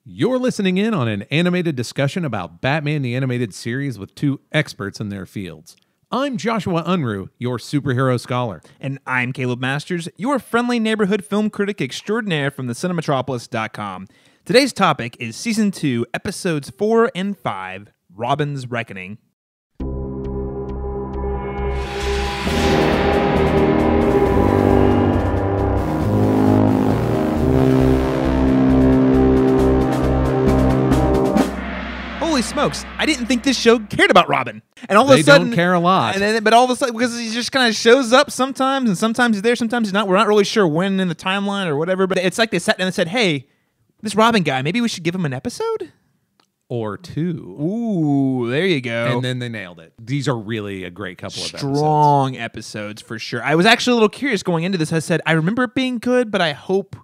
You're listening in on an animated discussion about Batman the Animated Series with two experts in their fields. I'm Joshua Unruh, your superhero scholar. And I'm Caleb Masters, your friendly neighborhood film critic extraordinaire from the cinematropolis.com. Today's topic is Season 2, Episodes 4 and 5, Robin's Reckoning. Holy smokes, I didn't think this show cared about Robin. And all of a sudden, they don't care a lot. But all of a sudden, because he just kind of shows up sometimes, and sometimes he's there, sometimes he's not. We're not really sure when in the timeline or whatever, but it's like they sat down and said, hey, this Robin guy, maybe we should give him an episode? Or two. Ooh, there you go. And then they nailed it. These are really a great couple of strong episodes for sure. I was actually a little curious going into this. I said, I remember it being good, but I hope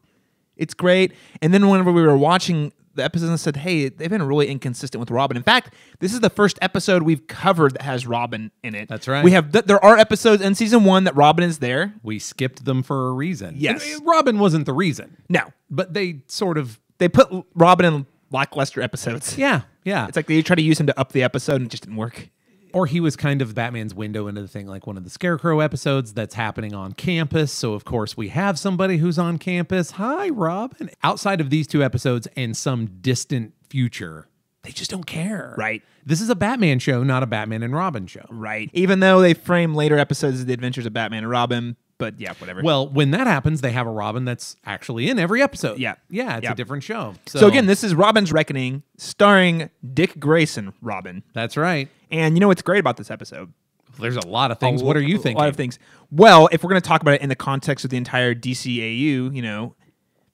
it's great. And then whenever we were watching the episode, I said, hey, they've been really inconsistent with Robin. In fact, this is the first episode we've covered that has Robin in it. That's right. We have there are episodes in season 1 that Robin is there. We skipped them for a reason. Yes. Robin wasn't the reason. No. But they put Robin in lackluster episodes. Yeah. It's like they try to use him to up the episode and it just didn't work. Or he was kind of Batman's window into the thing, like one of the Scarecrow episodes that's happening on campus. So, of course, we have somebody who's on campus. Hi, Robin. Outside of these two episodes and some distant future, they just don't care. Right. This is a Batman show, not a Batman and Robin show. Right. Even though they frame later episodes as the adventures of Batman and Robin. But yeah, whatever. Well, when that happens, they have a Robin that's actually in every episode. Yeah. It's a different show. So again, this is Robin's Reckoning, starring Dick Grayson, Robin. That's right. And you know what's great about this episode? There's a lot of things. What are you thinking? A lot of things. Well, if we're going to talk about it in the context of the entire DCAU,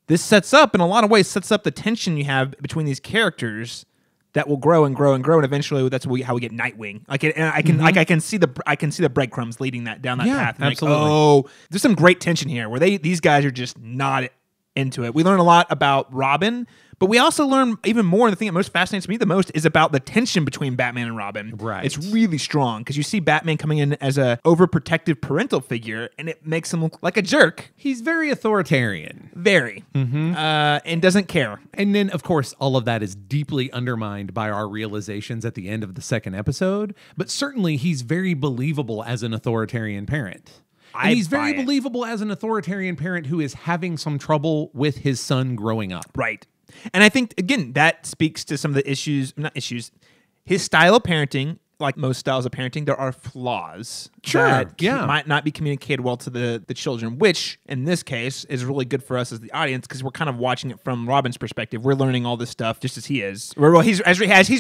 this sets up, in a lot of ways, the tension you have between these characters that will grow and grow and grow, and eventually that's how we get Nightwing. I can see the breadcrumbs leading down that path. And absolutely. There's some great tension here where these guys are just not into it. We learn a lot about Robin, but we also learn even more. And the thing that most fascinates me the most is about the tension between Batman and Robin. Right. It's really strong because you see Batman coming in as a overprotective parental figure, and it makes him look like a jerk. He's very authoritarian. Very. And doesn't care. And then, of course, all of that is deeply undermined by our realizations at the end of the second episode. But certainly, he's very believable as an authoritarian parent. And he's very believable as an authoritarian parent who is having some trouble with his son growing up. Right. And I think, again, that speaks to some of the his style of parenting. Like most styles of parenting, there are flaws that might not be communicated well to the children, which, in this case, is really good for us as the audience because we're kind of watching it from Robin's perspective. We're learning all this stuff just as he is. Well, he's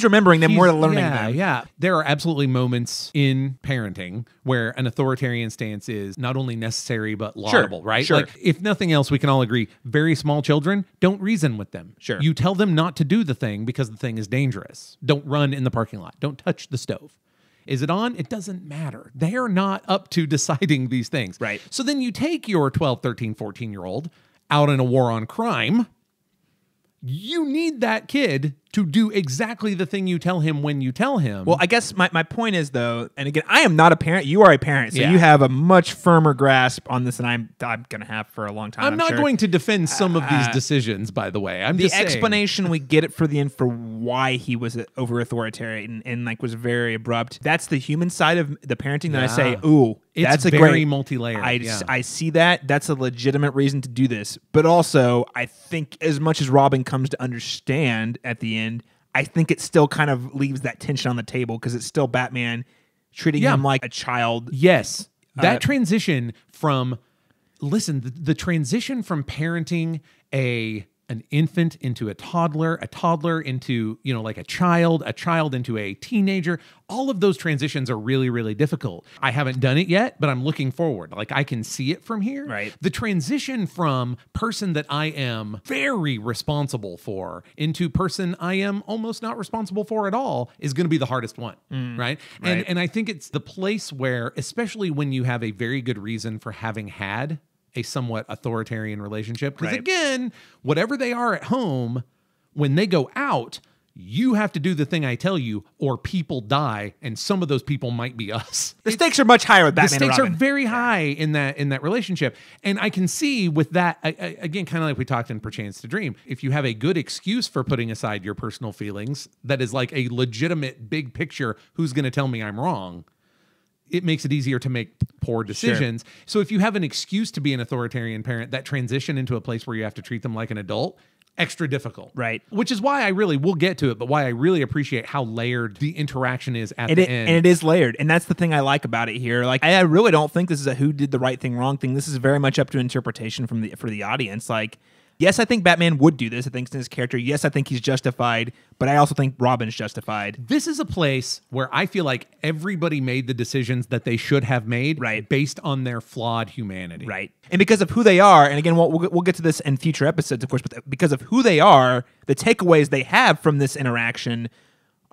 remembering them, we're learning them. Yeah. There are absolutely moments in parenting where an authoritarian stance is not only necessary but laudable, right? Sure. Like, if nothing else, we can all agree, very small children, don't reason with them. Sure. You tell them not to do the thing because the thing is dangerous. Don't run in the parking lot. Don't touch the stove. Is it on? It doesn't matter. They are not up to deciding these things. Right. So then you take your 12, 13, 14-year-old out in a war on crime. You need that kid to do exactly the thing you tell him when you tell him. Well, I guess my point is, though, and again, I am not a parent. You are a parent, so you have a much firmer grasp on this than I'm going to have for a long time. I'm not going to defend some of these decisions, by the way. I'm the just saying. Explanation we get it for the end for why he was over authoritarian and like was very abrupt. That's the human side of the parenting that I say, ooh, that's a very great multi-layered. I see that. That's a legitimate reason to do this. But also, I think as much as Robin comes to understand at the end, I think it still kind of leaves that tension on the table because it's still Batman treating him like a child. Yes. That transition from, the transition from parenting an infant into a toddler into, like a child into a teenager, all of those transitions are really, really difficult. I haven't done it yet, but I'm looking forward. Like, I can see it from here. Right. The transition from person that I am very responsible for into person I am almost not responsible for at all is going to be the hardest one, right? And I think it's the place where, especially when you have a very good reason for having had a somewhat authoritarian relationship. Because again, whatever they are at home, when they go out, you have to do the thing I tell you or people die, and some of those people might be us. The stakes are much higher with Batman and Robin. The stakes are very high in that relationship. And I can see with that, again, kind of like we talked in Perchance to Dream, if you have a good excuse for putting aside your personal feelings, that is like a legitimate big picture, who's going to tell me I'm wrong, it makes it easier to make poor decisions. Sure. So if you have an excuse to be an authoritarian parent, that transition into a place where you have to treat them like an adult, extra difficult. Right. Which is why we'll get to it, but why I really appreciate how layered the interaction is at the end. And it is layered. And that's the thing I like about it here. Like, I really don't think this is a who did the right thing, wrong thing. This is very much up to interpretation for the audience. Like, yes, I think Batman would do this. I think it's in his character. Yes, I think he's justified, but I also think Robin's justified. This is a place where I feel like everybody made the decisions that they should have made, right, based on their flawed humanity. Right. And because of who they are, and again, we'll get to this in future episodes, of course, but because of who they are, the takeaways they have from this interaction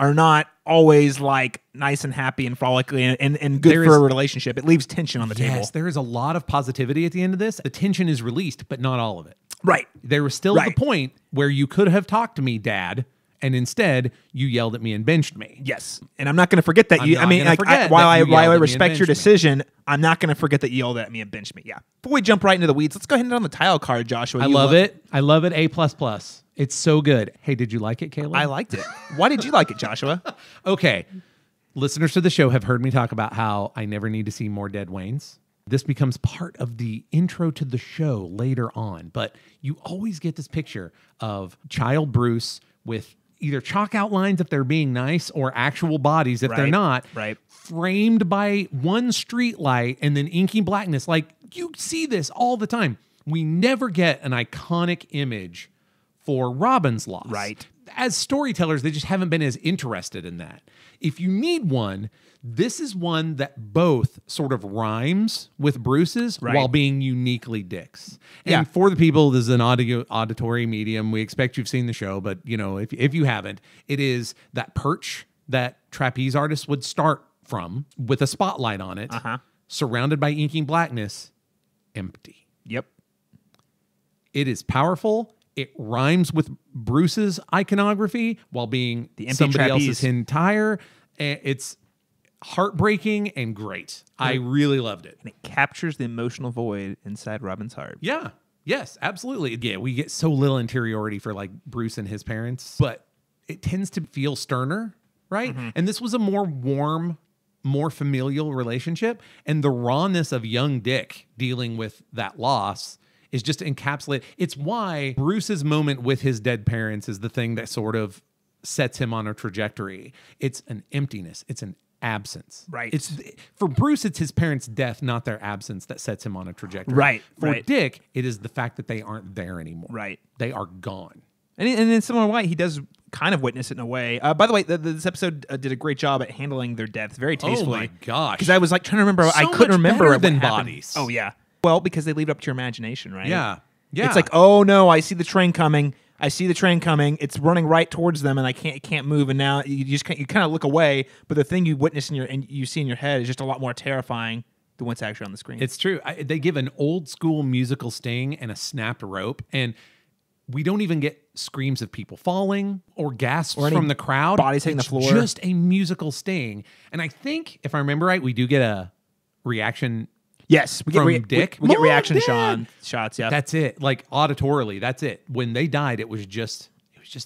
are not always like nice and happy and frolicky and good for a relationship. It leaves tension on the table. Yes, there is a lot of positivity at the end of this. The tension is released, but not all of it. Right. There was still the point where you could have talked to me, Dad, and instead you yelled at me and benched me. Yes. And I'm not going to forget that while I respect your decision, I'm not going to forget that you yelled at me and benched me. Yeah. Before we jump right into the weeds, let's go ahead and hit on the title card, Joshua. I love it. I love it. A++. It's so good. Hey, did you like it, Caleb? I liked it. Why did you like it, Joshua? Okay. Listeners to the show have heard me talk about how I never need to see more dead Waynes. This becomes part of the intro to the show later on, but you always get this picture of child Bruce with either chalk outlines if they're being nice or actual bodies if they're not, framed by one street light and then inky blackness. Like, you see this all the time. We never get an iconic image for Robin's loss. Right. As storytellers, they just haven't been as interested in that. If you need one, this is one that both sort of rhymes with Bruce's while being uniquely Dick's. And for the people, this is an auditory medium. We expect you've seen the show, but if you haven't, it is that perch that trapeze artists would start from with a spotlight on it, surrounded by inking blackness, empty. Yep. It is powerful. It rhymes with Bruce's iconography while being somebody else's entire. It's heartbreaking and great. I really loved it. And it captures the emotional void inside Robin's heart. Yeah. Yes, absolutely. Yeah, we get so little interiority for like Bruce and his parents, but it tends to feel sterner, right? Mm-hmm. And this was a more warm, more familial relationship. And the rawness of young Dick dealing with that loss is just encapsulated. It's why Bruce's moment with his dead parents is the thing that sort of sets him on a trajectory. It's an emptiness. It's an absence. Right. It's for Bruce, it's his parents' death, not their absence, that sets him on a trajectory. Right. For Dick, it is the fact that they aren't there anymore. Right. They are gone. And in similar way, he does kind of witness it in a way. By the way, this episode did a great job at handling their deaths very tastefully. Oh my gosh! Because I was like trying to remember, I couldn't remember better than bodies. Oh yeah. Well, because they leave it up to your imagination, right? Yeah. Yeah. It's like, oh no, I see the train coming. It's running right towards them, and it can't move. And now you kind of look away, but the thing you witness and you see in your head is just a lot more terrifying than what's actually on the screen. It's true. They give an old school musical sting and a snapped rope, and we don't even get screams of people falling or gasps from the crowd. Bodies hitting the floor. Just a musical sting. And I think, if I remember right, we do get a reaction. Yes, we get Dick. We get reaction shots. Yeah, that's it. Like auditorily, that's it. When they died, it was just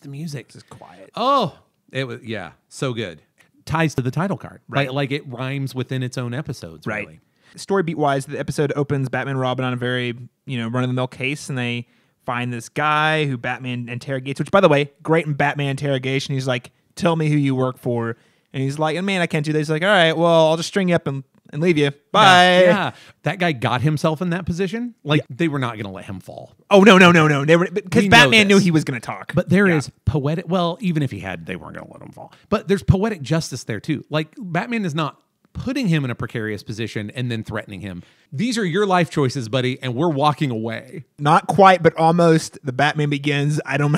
the music. Just quiet. Oh, it was so good. Ties to the title card, right? Like it rhymes within its own episodes, right? Really. Story beat wise, the episode opens Batman and Robin on a very run of the mill case, and they find this guy who Batman interrogates. Which, by the way, great in Batman interrogation. He's like, "Tell me who you work for," and he's like, "Man, I can't do this." He's like, "All right, well, I'll just string you up and leave you. Bye." Yeah. That guy got himself in that position. Like they were not going to let him fall. Oh, no. Because Batman knew he was going to talk. But there is poetic, well, even if he had, they weren't going to let him fall. But there's poetic justice there too. Like Batman is not putting him in a precarious position and then threatening him. These are your life choices, buddy, and we're walking away. Not quite, but almost. The Batman begins, I'm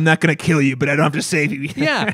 not going to kill you, but I don't have to save you. Yeah.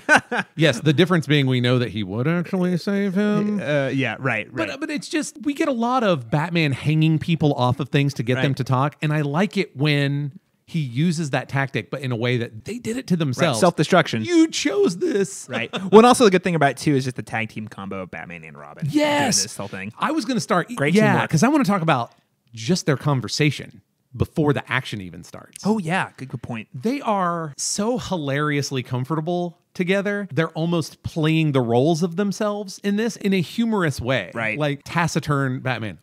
Yes, the difference being we know that he would actually save him. Yeah, right. But it's just, we get a lot of Batman hanging people off of things to get them to talk, and I like it when he uses that tactic, but in a way that they did it to themselves. Right. Self-destruction. You chose this. Right. Well, and also the good thing about it, too, is just the tag team combo of Batman and Robin. Yes. This whole thing. I was going to start. Great yeah, teamwork. because I want to talk about just their conversation before the action even starts. Oh, yeah. Good point. They are so hilariously comfortable together. They're almost playing the roles of themselves in this in a humorous way. Right. Like taciturn Batman,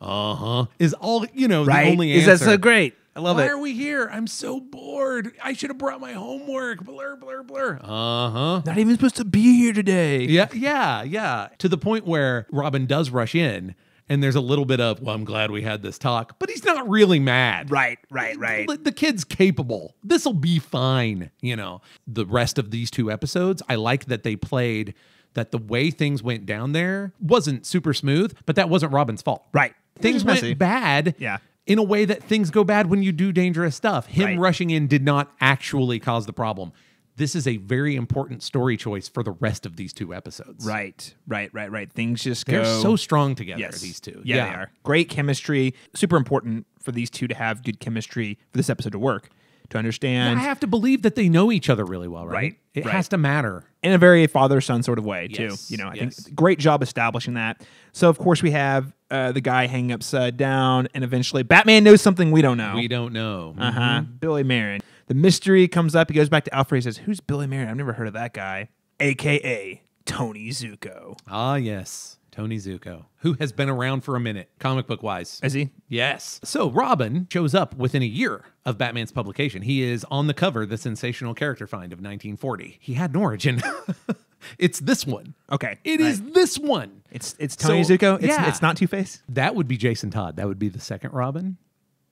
is all, the only Is answer. that so great? I love it. Why are we here? I'm so bored. I should have brought my homework. Blur, blur, blur. Not even supposed to be here today. Yeah. To the point where Robin does rush in, and there's a little bit of, well, I'm glad we had this talk, but he's not really mad. Right. The kid's capable. This'll be fine. The rest of these 2 episodes, I like that they played that the way things went down there wasn't super smooth, but that wasn't Robin's fault. Right. Things went bad. Yeah. In a way that things go bad when you do dangerous stuff. Him Right. rushing in did not actually cause the problem. This is a very important story choice for the rest of these 2 episodes. Right. Things just go... They're so strong together, Yes. these 2. Yeah, they are. Great chemistry. Super important for these 2 to have good chemistry for this episode to work. To understand... I have to believe that they know each other really well, right? It has to matter. In a very father-son sort of way, Yes. too. I think great job establishing that. So, of course, we have the guy hanging upside down, and eventually Batman knows something we don't know. We don't know. Billy Marin. The mystery comes up. He goes back to Alfred. He says, who's Billy Marin? I've never heard of that guy. A.K.A. Tony Zuko. Ah, yes. Tony Zuko, who has been around for a minute, comic book wise. Is he? Yes. So Robin shows up within a year of Batman's publication. He is on the cover, the sensational character find of 1940. He had an origin. It's this one. Okay. It is this one. It's Tony Zuko? Yeah. It's not Two-Face? That would be Jason Todd. That would be the second Robin.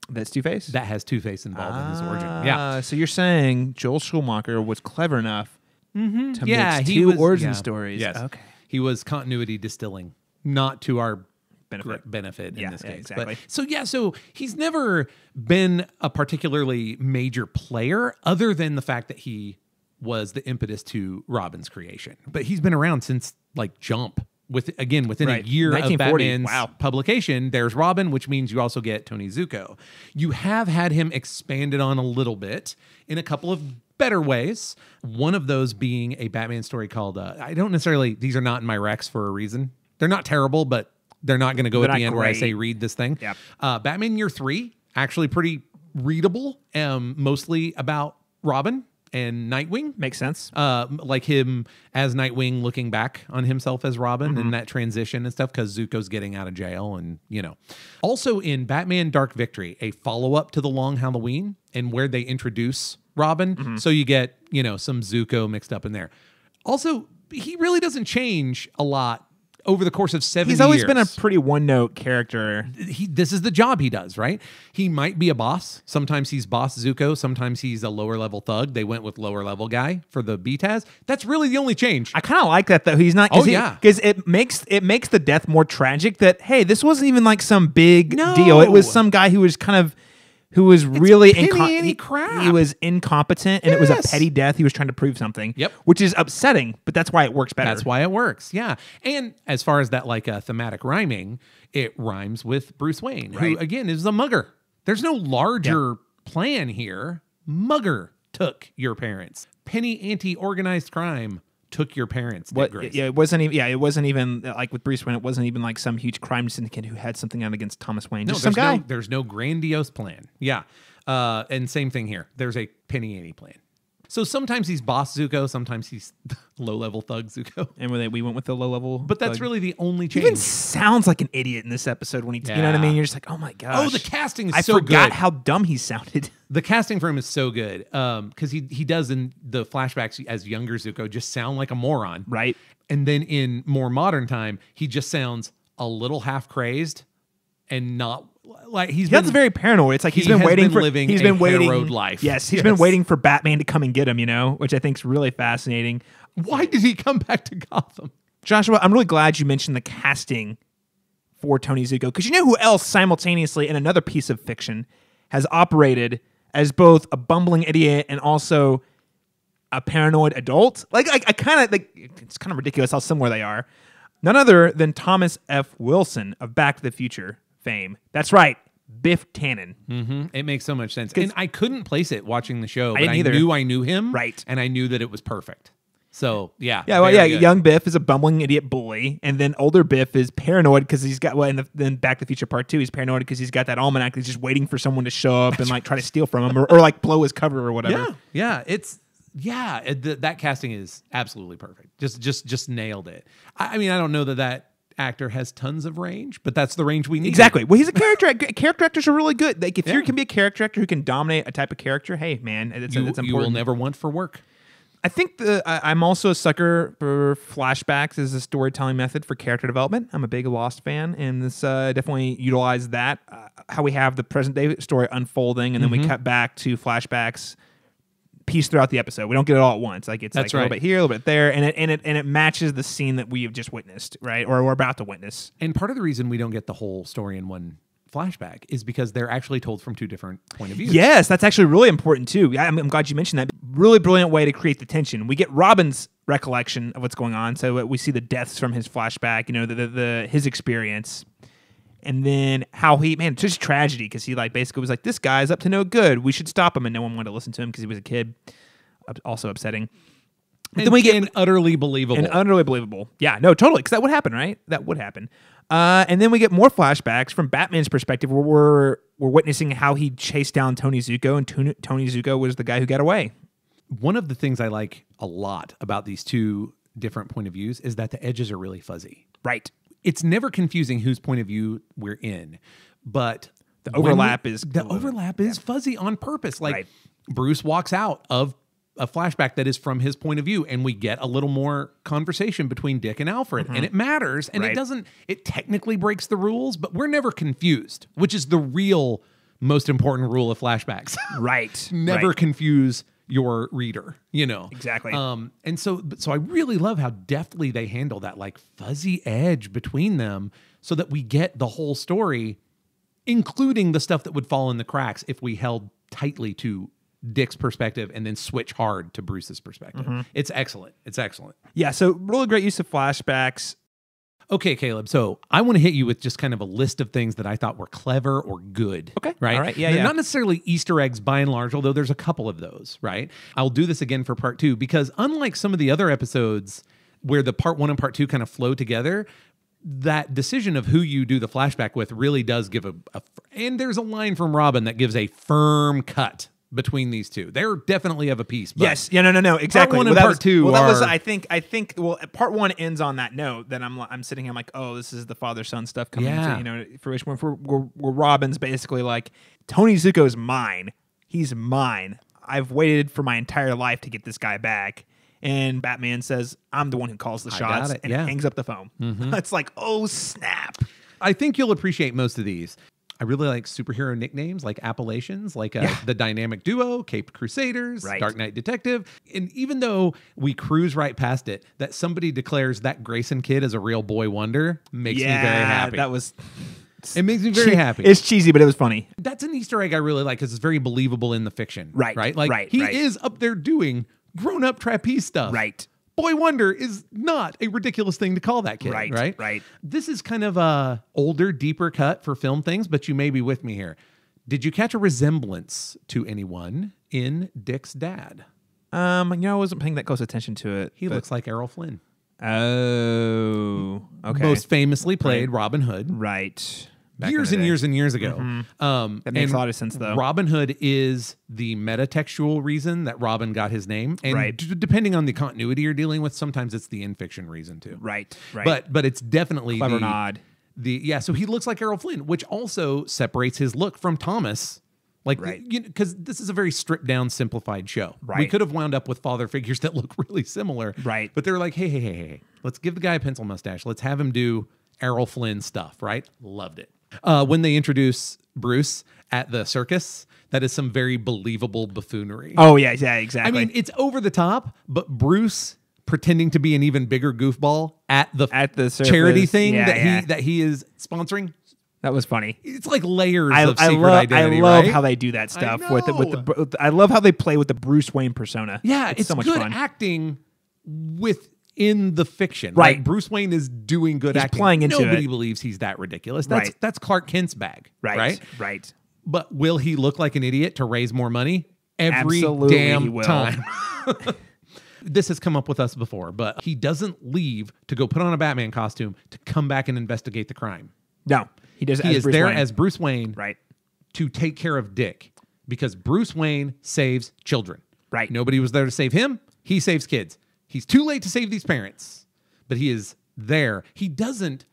That's Two-Face? That has Two-Face involved in his origin. Yeah. So you're saying Joel Schumacher was clever enough to mix he 2 was, origin stories. Yes. Okay. He was continuity distilling, not to our benefit in this case. Exactly. But, so he's never been a particularly major player other than the fact that he was the impetus to Robin's creation. But he's been around since Jump. Within a year of Batman's publication, there's Robin, which means you also get Tony Zuko. You have had him expanded on a little bit in a couple of better ways. One of those being a Batman story called, these are not in my recs for a reason. They're not terrible, but they're not going to go at the end where I say read this thing. Yep. Batman Year 3, actually pretty readable, mostly about Robin and Nightwing. Makes sense. Like him as Nightwing looking back on himself as Robin and that transition and stuff, because Zuko's getting out of jail and, Also in Batman Dark Victory, a follow-up to The Long Halloween, and where they introduce Robin. So you get, some Zuko mixed up in there. Also, he really doesn't change a lot over the course of 7 years. He's always been a pretty one-note character. This is the job he does, right? He might be a boss. Sometimes he's Boss Zuko. Sometimes he's a lower-level thug. They went with lower-level guy for the BTAS. That's really the only change. I kind of like that, though. He's not... Because it makes the death more tragic that, hey, this wasn't even like some big deal. It was some guy who was really crap. He was incompetent, and it was a petty death. He was trying to prove something. Yep. Which is upsetting, but that's why it works better. That's why it works. Yeah. And as far as that thematic rhyming, it rhymes with Bruce Wayne, who again is a mugger. There's no larger plan here. Mugger took your parents. Penny anti-organized crime took your parents. Dick Grayson. It wasn't even like with Bruce Wayne. It wasn't even like some huge crime syndicate who had something out against Thomas Wayne. Just some guy. There's no grandiose plan. Yeah. And same thing here. There's a penny ante plan. So sometimes he's Boss Zuko, sometimes he's low-level thug Zuko. And we went with the low-level But that's really the only change. He even sounds like an idiot in this episode when you know what I mean? You're just like, oh my gosh. Oh, the casting is so good. I forgot how dumb he sounded. The casting for him is so good. Because he does in the flashbacks as younger Zuko just sound like a moron. Right. And then in more modern time, he just sounds a little half-crazed and not... Like that's very paranoid. It's like he's been waiting life. Yes, he's been waiting for Batman to come and get him, which I think is really fascinating. Why did he come back to Gotham? Joshua, I'm really glad you mentioned the casting for Tony Zuko, because you know who else simultaneously in another piece of fiction has operated as both a bumbling idiot and also a paranoid adult? Like I kind of like it's kind of ridiculous how similar they are. None other than Thomas F. Wilson of Back to the Future fame. That's right. Biff Tannen. It makes so much sense. And I couldn't place it watching the show, but I either. knew I knew him. Right. And I knew that it was perfect. So, yeah. Yeah, well, yeah, good. Young Biff is a bumbling idiot bully, and then older Biff is paranoid because he's got, then Back to the Future Part 2, he's paranoid because he's got that almanac. He's just waiting for someone to show up and like try to steal from him or like blow his cover or whatever. Yeah, that casting is absolutely perfect. Just nailed it. I mean, I don't know that actor has tons of range, but that's the range we need. Exactly. Well, he's a character. Character actors are really good. Like if you can be a character actor who can dominate a type of character, hey man, it's important. You will never want for work. I think I'm also a sucker for flashbacks as a storytelling method for character development. I'm a big Lost fan, and this definitely utilized that. How we have the present day story unfolding, and then we cut back to flashbacks piece throughout the episode. We don't get it all at once. Like it's like a little bit here, a little bit there, and it matches the scene that we have just witnessed, right? Or we're about to witness. And part of the reason we don't get the whole story in one flashback is because they're actually told from two different point of views. Yes, that's actually really important too. I'm glad you mentioned that. Really brilliant way to create the tension. We get Robin's recollection of what's going on, so we see the deaths from his flashback. You know, his experience, and then how it's just tragedy because he like basically was like, this guy's up to no good. We should stop him, and no one wanted to listen to him because he was a kid. Also upsetting. And then we get utterly believable. Yeah, no, totally, because that would happen, right? That would happen. And then we get more flashbacks from Batman's perspective, where we're witnessing how he chased down Tony Zuko, and Tony Zuko was the guy who got away. One of the things I like a lot about these two different point of views is that the edges are really fuzzy. Right. It's never confusing whose point of view we're in, but the overlap is fuzzy on purpose. Like Bruce walks out of a flashback that is from his point of view, and we get a little more conversation between Dick and Alfred, and it matters, and it technically breaks the rules, but we're never confused, which is the real most important rule of flashbacks. Right. Never confuse your reader, you know. Exactly. And so I really love how deftly they handle that like fuzzy edge between them so that we get the whole story, including the stuff that would fall in the cracks if we held tightly to Dick's perspective and then switch hard to Bruce's perspective. It's excellent. It's excellent. Yeah, so really great use of flashbacks. Okay, Caleb. So I want to hit you with just kind of a list of things that I thought were clever or good. Okay. Right? All right. They're not necessarily Easter eggs by and large, although there's a couple of those, right? I'll do this again for part 2 because unlike some of the other episodes where the part 1 and part 2 kind of flow together, that decision of who you do the flashback with really does give and there's a line from Robin that gives a firm cut between these two. They're definitely of a piece. Yes. Yeah. No. Exactly. Part 1 and part 2. Well, that was. I think. Well, part 1 ends on that note. Then I'm sitting here. I'm like, oh, this is the father-son stuff coming into fruition. Where Robin's basically like, Tony Zuko's mine. He's mine. I've waited for my entire life to get this guy back. And Batman says, I'm the one who calls the shots, and hangs up the phone. It's like, oh snap. I think you'll appreciate most of these. I really like superhero nicknames like appellations, like the Dynamic Duo, Caped Crusaders, Dark Knight Detective. And even though we cruise right past it, that somebody declares that Grayson kid is a real boy wonder makes me very happy. It makes me very happy. It's cheesy, but it was funny. That's an Easter egg I really like because it's very believable in the fiction. Right? Like he is up there doing grown-up trapeze stuff. Right. Boy Wonder is not a ridiculous thing to call that kid, right? This is kind of a older, deeper cut for film things, but you may be with me here. Did you catch a resemblance to anyone in Dick's dad? I wasn't paying that close attention to it. He looks like Errol Flynn. Oh, okay. Most famously played Robin Hood. Right. Years and years and years ago. That makes a lot of sense, though. Robin Hood is the metatextual reason that Robin got his name. And depending on the continuity you're dealing with, sometimes it's the in-fiction reason, too. Right. But it's definitely clever nod. So he looks like Errol Flynn, which also separates his look from Thomas. Because this is a very stripped-down, simplified show. We could have wound up with father figures that look really similar. Right. But they're like, hey, let's give the guy a pencil mustache. Let's have him do Errol Flynn stuff, right? Loved it. When they introduce Bruce at the circus, that is some very believable buffoonery. Oh, yeah, exactly. I mean, it's over the top, but Bruce pretending to be an even bigger goofball at the charity thing that he is sponsoring. That was funny. It's like layers of secret identity. I love how they do that stuff I love how they play with the Bruce Wayne persona. Yeah, it's so much good fun. acting with in the fiction. Right. Like Bruce Wayne is doing good acting. Playing into Nobody it. believes he's that ridiculous. That's Clark Kent's bag. Right. But will he look like an idiot to raise more money? Every Absolutely damn he will. time. This has come up with us before, but he doesn't leave to go put on a Batman costume to come back and investigate the crime. No, he does. He is Bruce there Wayne. as Bruce Wayne, Right. to take care of Dick, because Bruce Wayne saves children. Right. Nobody was there to save him. He saves kids. He's too late to save these parents, but he is there. He doesn't.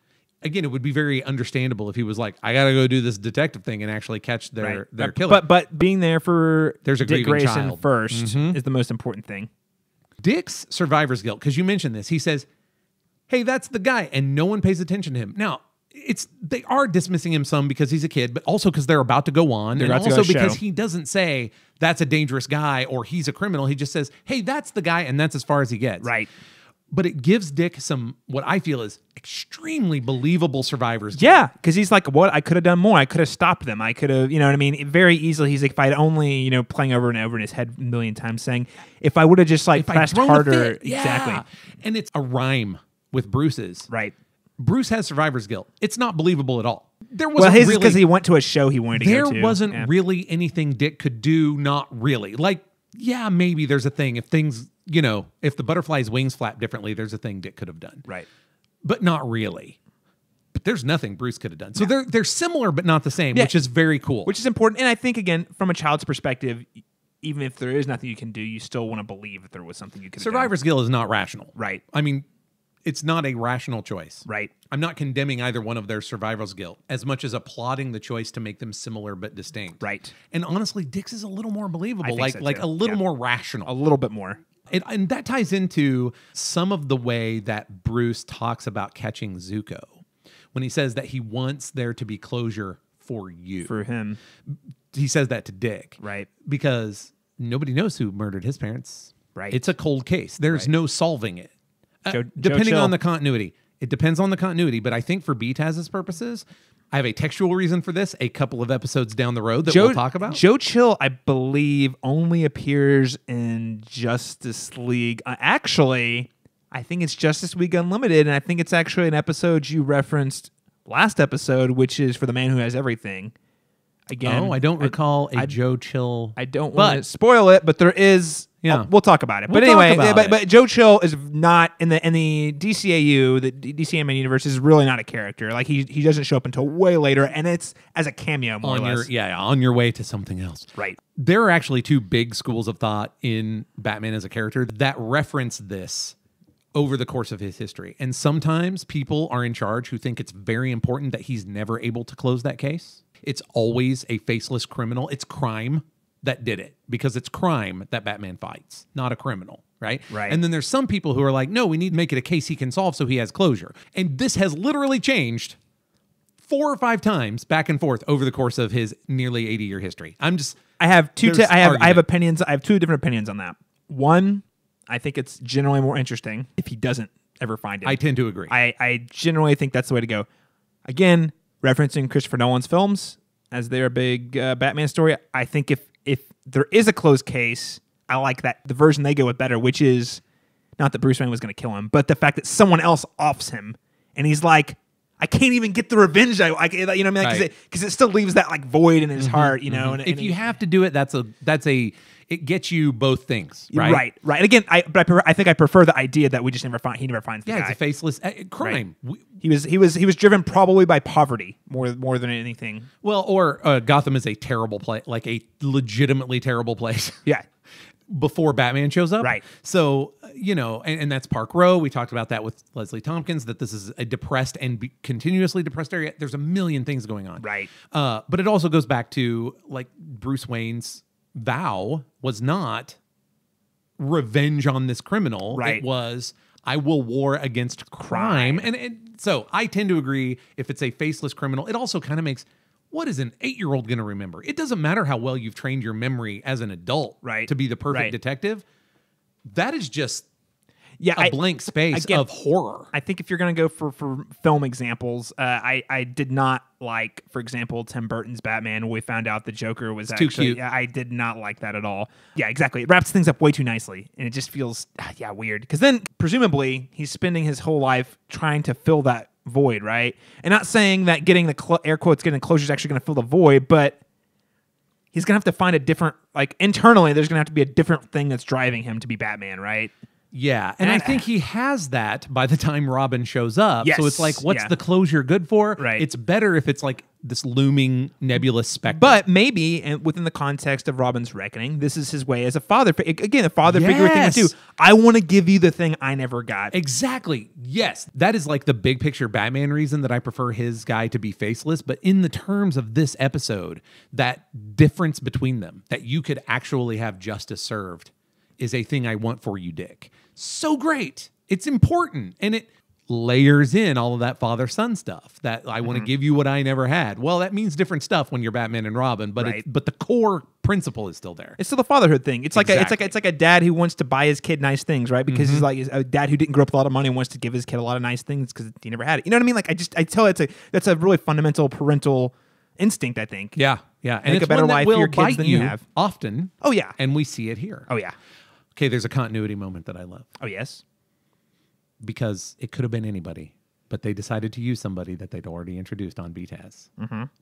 Again, it would be very understandable if he was like, I got to go do this detective thing and actually catch their killer. But being there for There's a Dick grieving Grayson child. first is the most important thing. Dick's survivor's guilt, because you mentioned this, he says, hey, that's the guy, and no one pays attention to him. Now, they are dismissing him some because he's a kid, but also because they're about to go on, and also because he doesn't say that's a dangerous guy or he's a criminal. He just says, hey, that's the guy, and that's as far as he gets. Right. But it gives Dick some, what I feel is extremely believable survivor's guilt. Yeah, because he's like, what? I could have done more. I could have stopped them. I could have, you know what I mean? Very easily, he's like, if I'd only, playing over and over in his head a million times, saying, if I would have just pressed harder. Exactly. And it's a rhyme with Bruce's. Right. Bruce has survivor's guilt. It's not believable at all. His is because he went to a show he wanted to go to. There wasn't really anything Dick could do, not really. Like, yeah, maybe there's a thing. If things, if the butterfly's wings flap differently, there's a thing Dick could have done. Right. But not really. But there's nothing Bruce could have done. So they're similar but not the same, which is very cool. Which is important. And I think, again, from a child's perspective, even if there is nothing you can do, you still want to believe that there was something you could have done. Survivor's guilt is not rational. Right. I mean, it's not a rational choice. Right. I'm not condemning either one of their survivor's guilt as much as applauding the choice to make them similar but distinct. Right. And honestly, Dick's is a little more believable, I think like so a little more rational. A little bit more. And that ties into some of the way that Bruce talks about catching Zuko when he says that he wants there to be closure for you. For him. He says that to Dick. Right. Because nobody knows who murdered his parents. Right. It's a cold case. There's no solving it. Depending Depending on the continuity. It depends on the continuity, but I think for BTAS's purposes, I have a textual reason for this a couple of episodes down the road that we'll talk about. Joe Chill, I believe, only appears in Justice League. Actually, I think it's Justice League Unlimited, and I think it's actually an episode you referenced last episode, which is for the man who has everything. Again, I don't recall a Joe Chill. I don't want to spoil it, but there is. Yeah, we'll talk about it. But anyway, but Joe Chill is not in the DCAU, the DC Animated Universe, is really not a character. Like he doesn't show up until way later, and it's as a cameo more or less. On your way to something else. Right. There are actually two big schools of thought in Batman as a character that reference this over the course of his history. And sometimes people are in charge who think it's very important that he's never able to close that case. It's always a faceless criminal. It's crime that did it, because it's crime that Batman fights, not a criminal, right? Right. And then there's some people who are like, no, we need to make it a case he can solve so he has closure. And this has literally changed 4 or 5 times back and forth over the course of his nearly 80-year history. I have opinions. I have 2 different opinions on that. One, I think it's generally more interesting if he doesn't ever find it. I tend to agree. I generally think that's the way to go. Again, referencing Christopher Nolan's films as their big Batman story, I think if there is a closed case, I like that the version they go with better, which is not that Bruce Wayne was going to kill him, but the fact that someone else offs him, and he's like, I can't even get the revenge. You know what I mean? Because it still leaves that like void in his heart, you know. And if you have to do it, it gets you both things, right? Right. And again, I think I prefer the idea that we just never find. He never finds the guy. Yeah, it's a faceless crime. Right. He was driven probably by poverty more than anything. Well, or Gotham is a terrible place, like a legitimately terrible place. Yeah. Before Batman shows up. Right. So, and that's Park Row. We talked about that with Leslie Tompkins, that this is a depressed and continuously depressed area. There's a million things going on. Right. But it also goes back to, like, Bruce Wayne's vow was not revenge on this criminal. Right. It was, I will war against crime. And so I tend to agree if it's a faceless criminal. It also kind of makes... What is an 8-year-old going to remember? It doesn't matter how well you've trained your memory as an adult to be the perfect detective. That is just a blank space of horror. I think if you're going to go for film examples, I did not like, for example, Tim Burton's Batman. We found out the Joker was actually too cute. I did not like that at all. Yeah, exactly. It wraps things up way too nicely, and it just feels weird. Because then presumably he's spending his whole life trying to fill that void, right? And not saying that getting the air quotes getting closure is actually going to fill the void, but he's going to have to find a different, like internally, there's going to have to be a different thing that's driving him to be Batman, right? Yeah, and I think he has that by the time Robin shows up. Yes, so it's like, what's the closure good for? Right. It's better if it's like this looming nebulous specter. But maybe, and within the context of Robin's reckoning, this is his way as a father. Again, a father figure thing too. I want to give you the thing I never got. Exactly. Yes. That is like the big picture Batman reason that I prefer his guy to be faceless. But in the terms of this episode, that difference between them, that you could actually have justice served, is a thing I want for you, Dick. So great. It's important. And it layers in all of that father-son stuff that I want to give you what I never had. Well, that means different stuff when you're Batman and Robin, but but the core principle is still there. It's still the fatherhood thing. It's like it's like a dad who wants to buy his kid nice things, right? Because he's like a dad who didn't grow up with a lot of money and wants to give his kid a lot of nice things because he never had it. You know what I mean? Like I tell that's a really fundamental parental instinct, I think. Yeah, yeah. And make it's a better one that life will for your kids bite than you have. Often. Oh yeah. And we see it here. Oh yeah. Okay, there's a continuity moment that I love. Oh yes. Because it could have been anybody, but they decided to use somebody that they'd already introduced on BTAS.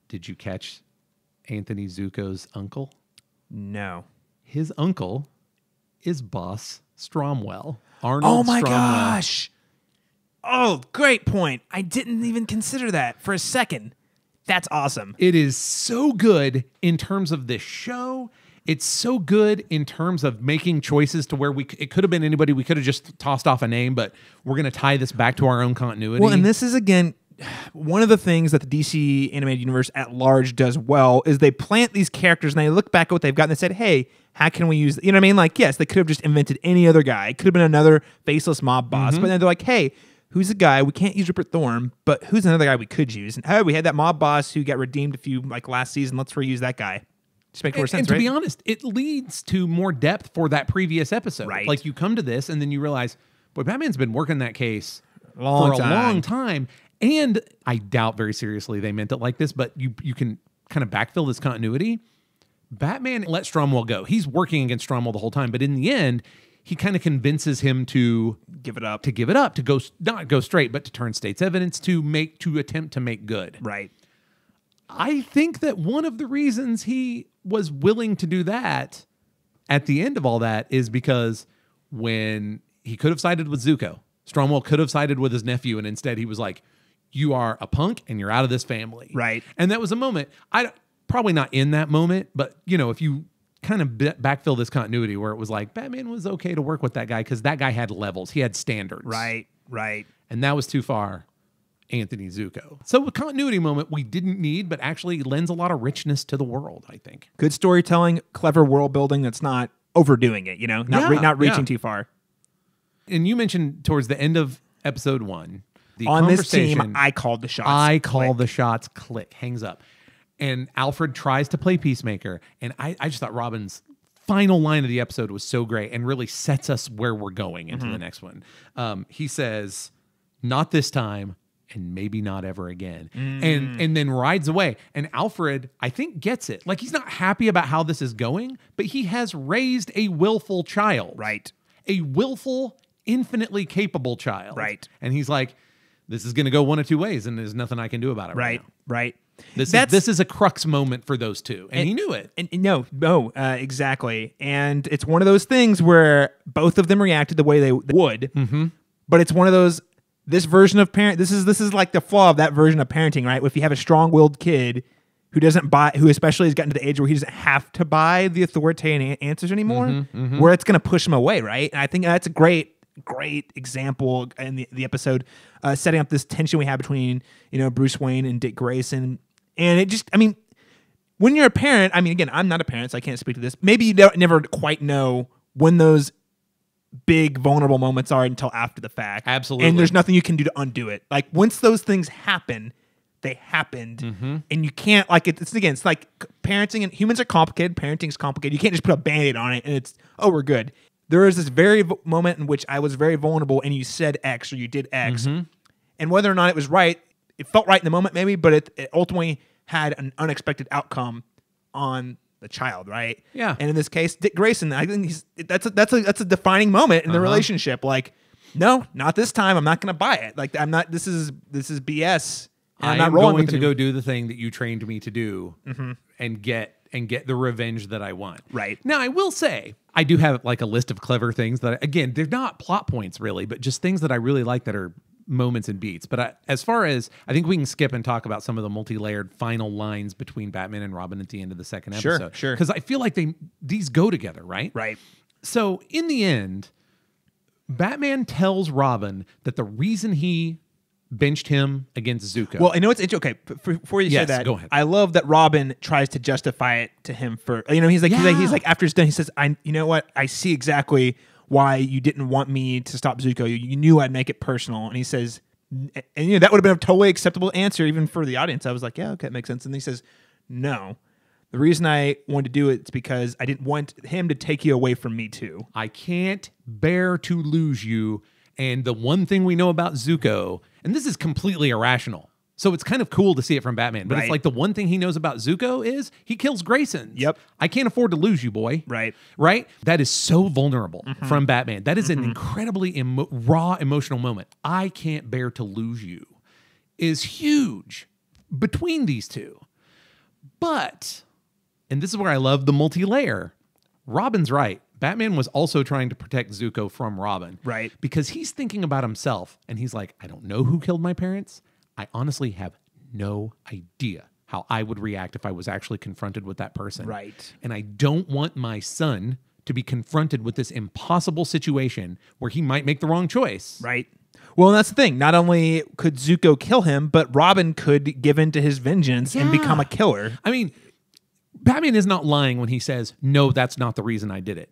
Did you catch Anthony Zuko's uncle? No. His uncle is Boss Stromwell. Arnold Oh my Stromwell. gosh. Oh, great point. I didn't even consider that for a second. That's awesome. It is so good in terms of this show. It's so good in terms of making choices to where it could have been anybody. We could have just tossed off a name, but we're going to tie this back to our own continuity. Well, and this is, again, one of the things that the DC animated universe at large does well is they plant these characters and they look back at what they've got and they said, hey, how can we use, you know what I mean? Like, yes, they could have just invented any other guy. It could have been another faceless mob boss, but then they're like, hey, who's a guy? We can't use Rupert Thorne, but who's another guy we could use? And we had that mob boss who got redeemed last season. Let's reuse that guy. Just make more sense, and to be honest, it leads to more depth for that previous episode. Right. Like you come to this and then you realize, boy, Batman's been working that case for a long time. And I doubt very seriously they meant it like this, but you can kind of backfill this continuity. Batman let Stromwell go. He's working against Stromwell the whole time, but in the end, he kind of convinces him to give it up, to go not go straight, but to turn state's evidence to attempt to make good. Right. I think that one of the reasons he was willing to do that at the end of all that is because when he could have sided with Zuko, Stromwell could have sided with his nephew, and instead he was like, you are a punk and you're out of this family. Right. And that was a moment, probably not in that moment, but if you kind of backfill this continuity where it was like Batman was okay to work with that guy because that guy had levels. He had standards. Right. And that was too far. Anthony Zuko. So a continuity moment we didn't need, but actually lends a lot of richness to the world, I think. Good storytelling, clever world building that's not overdoing it, not reaching too far. And you mentioned towards the end of episode 1, the on this team, I called the shots. The shots, click, hangs up. And Alfred tries to play Peacemaker. And I just thought Robin's final line of the episode was so great and really sets us where we're going into the next one. He says, not this time, and maybe not ever again. And then rides away. And Alfred, I think, gets it. Like, he's not happy about how this is going, but he has raised a willful child. Right. A willful, infinitely capable child. Right. And he's like, this is going to go one of two ways, and there's nothing I can do about it right now. Right. This is a crux moment for those two, and he knew it. And exactly. And it's one of those things where both of them reacted the way they would, but it's one of those, this version of this is like the flaw of that version of parenting, right? If you have a strong-willed kid who especially has gotten to the age where he doesn't have to buy the authoritarian answers anymore, where it's going to push him away, right? And I think that's a great example in the episode, setting up this tension we have between, Bruce Wayne and Dick Grayson. And it just, when you're a parent, again, I'm not a parent, so I can't speak to this. Maybe you never quite know when those big vulnerable moments are until after the fact. Absolutely. And there's nothing you can do to undo it. Like, once those things happen, they happened, and you can't, it's like parenting, and humans are complicated, parenting's complicated. You can't just put a Band-Aid on it and we're good. there is this very moment in which I was very vulnerable and you said X or you did X. And whether or not it was right, it felt right in the moment maybe, but it ultimately had an unexpected outcome on the child, right? Yeah. And in this case, Dick Grayson, I think that's a defining moment in the relationship. Like, no, not this time. I'm not going to buy it. Like, I'm not. This is BS. I'm not going to go do the thing that you trained me to do and get the revenge that I want. Right. Now, I will say, I do have like a list of clever things that, again, they're not plot points really, but just things that I really like that are moments and beats. But as far as, I think we can skip and talk about some of the multi-layered final lines between Batman and Robin at the end of the second episode. Sure. Because I feel like these go together, right? Right. So in the end, Batman tells Robin that the reason he benched him against Zuko. Well, I know it's okay. Before you say that, go ahead. I love that Robin tries to justify it to him for, he's like after it's done, he says, you know what? I see exactly why you didn't want me to stop Zuko. You knew I'd make it personal. And he says, and that would have been a totally acceptable answer even for the audience. I was like, yeah, okay, it makes sense. And he says, no. The reason I wanted to do it is because I didn't want him to take you away from me too. I can't bear to lose you. And the one thing we know about Zuko, and this is completely irrational, so it's kind of cool to see it from Batman, but it's like the one thing he knows about Zuko is he kills Grayson. Yep. I can't afford to lose you, boy. Right. Right? That is so vulnerable from Batman. That is an incredibly raw emotional moment. I can't bear to lose you is huge between these two. But, and this is where I love the multi-layer, Robin's right. Batman was also trying to protect Zuko from Robin. Right. Because he's thinking about himself, and he's like, I don't know who killed my parents. I honestly have no idea how I would react if I was actually confronted with that person. Right. And I don't want my son to be confronted with this impossible situation where he might make the wrong choice. Right. Well, and that's the thing. Not only could Zuko kill him, but Robin could give in to his vengeance and become a killer. I mean, Batman is not lying when he says, no, that's not the reason I did it.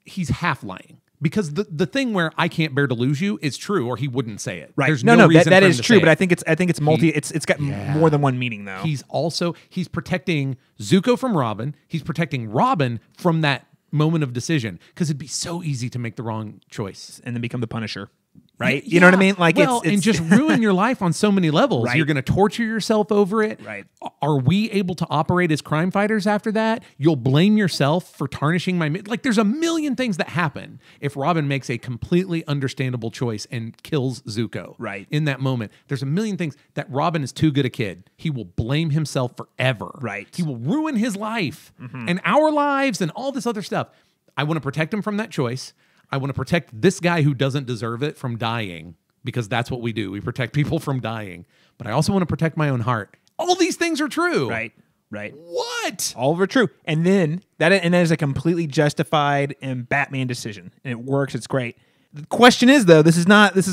He's half lying. Because the thing where I can't bear to lose you is true, or he wouldn't say it. Right. There's no, reason that for him is to true, say but it. I think it's multi. It's got more than one meaning though. He's protecting Zuko from Robin. He's protecting Robin from that moment of decision, because it'd be so easy to make the wrong choice and then become the Punisher. Right? You know what I mean? Like, well, and just ruin your life on so many levels. Right. You're going to torture yourself over it. Right. Are we able to operate as crime fighters after that? You'll blame yourself for tarnishing my... Like, there's a million things that happen if Robin makes a completely understandable choice and kills Zuko. Right. In that moment. There's a million things that Robin is too good a kid. He will blame himself forever. Right. He will ruin his life and our lives and all this other stuff. I want to protect him from that choice. I want to protect this guy who doesn't deserve it from dying, because that's what we do. We protect people from dying. But I also want to protect my own heart. All these things are true. Right. Right. What? All of it true. And then that is a completely justified and Batman decision. And it works. It's great. The question is, though, this is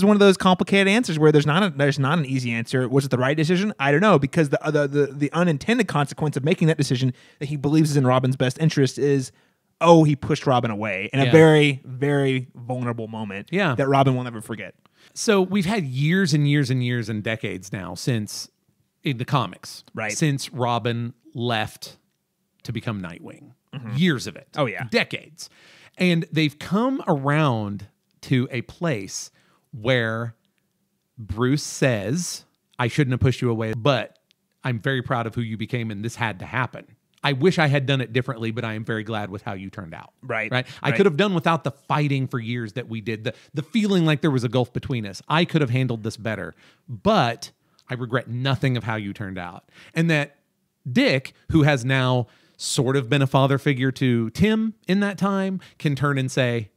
one of those complicated answers where there's not an easy answer. Was it the right decision? I don't know, because the unintended consequence of making that decision that he believes is in Robin's best interest is, he pushed Robin away in a very, very vulnerable moment that Robin will never forget. So we've had years and years and years and decades now since, in the comics, since Robin left to become Nightwing. Years of it. Oh, yeah. Decades. And they've come around to a place where Bruce says, I shouldn't have pushed you away, but I'm very proud of who you became, and this had to happen. I wish I had done it differently, but I am very glad with how you turned out. Right. I could have done without the fighting for years that we did, the feeling like there was a gulf between us. I could have handled this better, but I regret nothing of how you turned out. And that Dick, who has now sort of been a father figure to Tim in that time, can turn and say,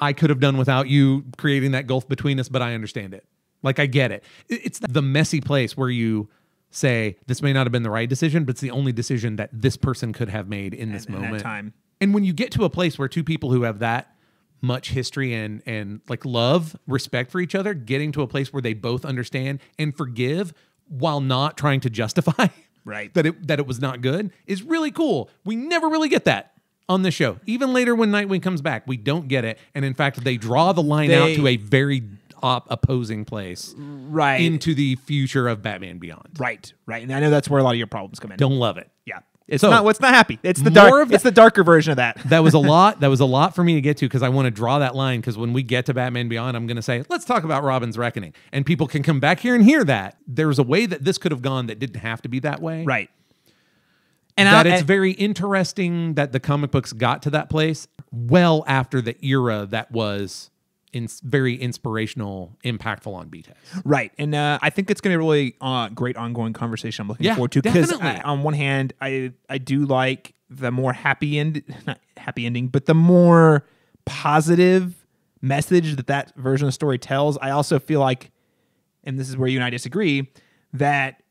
I could have done without you creating that gulf between us, but I understand it. Like, I get it. It's the messy place where you say, this may not have been the right decision, but it's the only decision that this person could have made in this moment. That time. And when you get to a place where two people who have that much history and like love, respect for each other, getting to a place where they both understand and forgive while not trying to justify that it was not good, is really cool. We never really get that on this show. Even later when Nightwing comes back, we don't get it. And in fact, they draw the line out to a very opposing place into the future of Batman Beyond. Right. And I know that's where a lot of your problems come in. Don't love it. Yeah. It's not happy. It's the dark. It's the darker version of that. That was a lot. That was a lot for me to get to because I want to draw that line. Because when we get to Batman Beyond, I'm going to say, let's talk about Robin's Reckoning, and people can come back here and hear that there's a way that this could have gone that didn't have to be that way. Right. And it's very interesting that the comic books got to that place well after the era that was very inspirational, impactful on BTAS. Right. And I think it's going to be a really great ongoing conversation I'm looking forward to. Because on one hand, I do like the more not happy ending, but the more positive message that version of the story tells. I also feel like, and this is where you and I disagree, that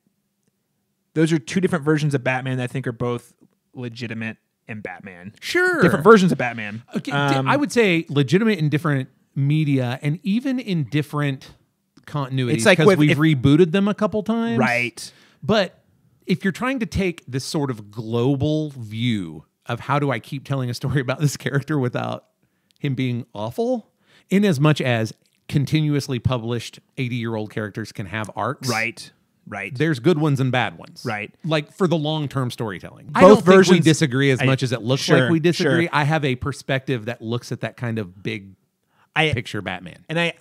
those are two different versions of Batman that I think are both legitimate in Batman. Sure. Different versions of Batman. Okay, I would say legitimate in different media and even in different continuities. It's like because we've rebooted them a couple times. Right. But if you're trying to take this sort of global view of how do I keep telling a story about this character without him being awful, in as much as continuously published 80-year-old characters can have arcs. Right. Right. There's good ones and bad ones. Right. Like for the long-term storytelling. Both I don't versions, think we disagree as much as it looks like we disagree. Sure. I have a perspective that looks at that kind of big picture Batman. And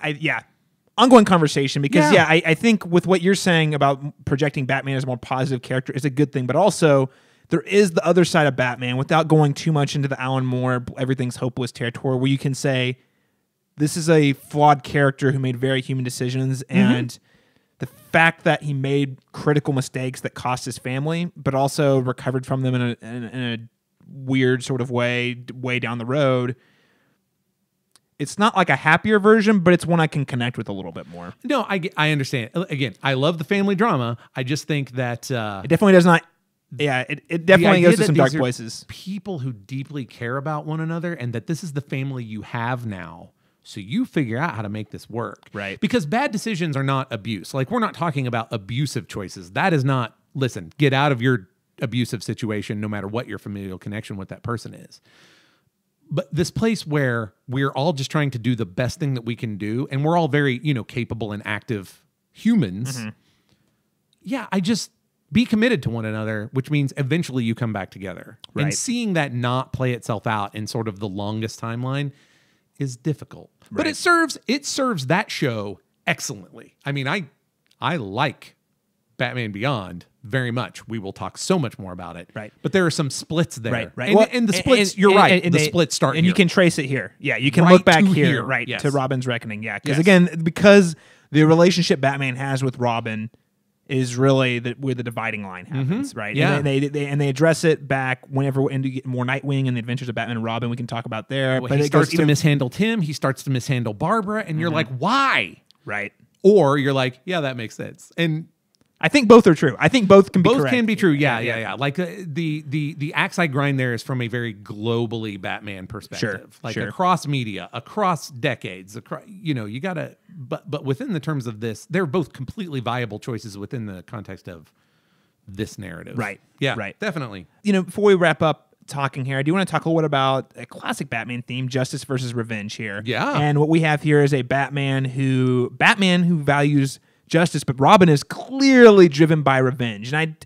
ongoing conversation because I think with what you're saying about projecting Batman as a more positive character is a good thing, but also there is the other side of Batman without going too much into the Alan Moore everything's hopeless territory where you can say this is a flawed character who made very human decisions and the fact that he made critical mistakes that cost his family, but also recovered from them in a weird sort of way down the road. It's not like a happier version, but it's one I can connect with a little bit more. No, I understand. Again, I love the family drama. I just think that it definitely does not. Yeah, it definitely goes to some dark places. People who deeply care about one another, and that this is the family you have now. So you figure out how to make this work. Right. Because bad decisions are not abuse. Like, we're not talking about abusive choices. That is not, listen, get out of your abusive situation no matter what your familial connection with that person is. But this place where we're all just trying to do the best thing that we can do, and we're all very, capable and active humans. Yeah, I just be committed to one another, which means eventually you come back together. Right. And seeing that not play itself out in sort of the longest timeline is difficult. Right. But it serves that show excellently. I mean, I like Batman Beyond very much. We will talk so much more about it. Right. But there are some splits there. Right. And the splits, you're right. The splits start and here. you can trace it here. Yeah, you can look back here, right, to Robin's Reckoning. Yeah, because the relationship Batman has with Robin is really where the dividing line happens, right? Yeah. And they address it back whenever we get more Nightwing and the Adventures of Batman and Robin. We can talk about there. Well, but he starts to mishandle Tim. He starts to mishandle Barbara, and you're like, why? Right. Or you're like, yeah, that makes sense. And I think both are true. I think both can be correct. Both can be true. Yeah. Like the axe I grind there is from a very globally Batman perspective. Across media, across decades, you gotta. But within the terms of this, they're both completely viable choices within the context of this narrative. Right. Yeah. Right. Definitely. Before we wrap up talking here, I do want to talk a little bit about a classic Batman theme, justice versus revenge here. Yeah. And what we have here is a Batman who values justice, but Robin is clearly driven by revenge. And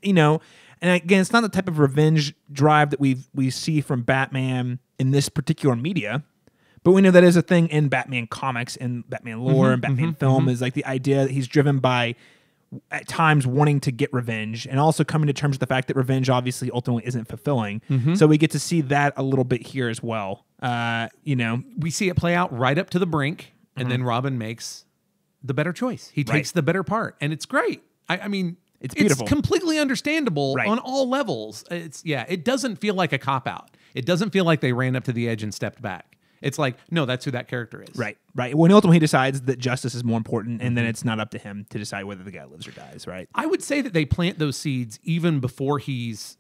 again, it's not the type of revenge drive that we see from Batman in this particular media, but we know that is a thing in Batman comics and Batman lore and Batman film is like the idea that he's driven by at times wanting to get revenge and also coming to terms with the fact that revenge obviously ultimately isn't fulfilling. So we get to see that a little bit here as well. We see it play out right up to the brink, and then Robin makes the better choice. He takes the better part, and it's great. I mean, it's beautiful. It's completely understandable on all levels. It doesn't feel like a cop-out. It doesn't feel like they ran up to the edge and stepped back. It's like, no, that's who that character is. Right. When ultimately he decides that justice is more important, and then it's not up to him to decide whether the guy lives or dies, right? I would say that they plant those seeds even before he's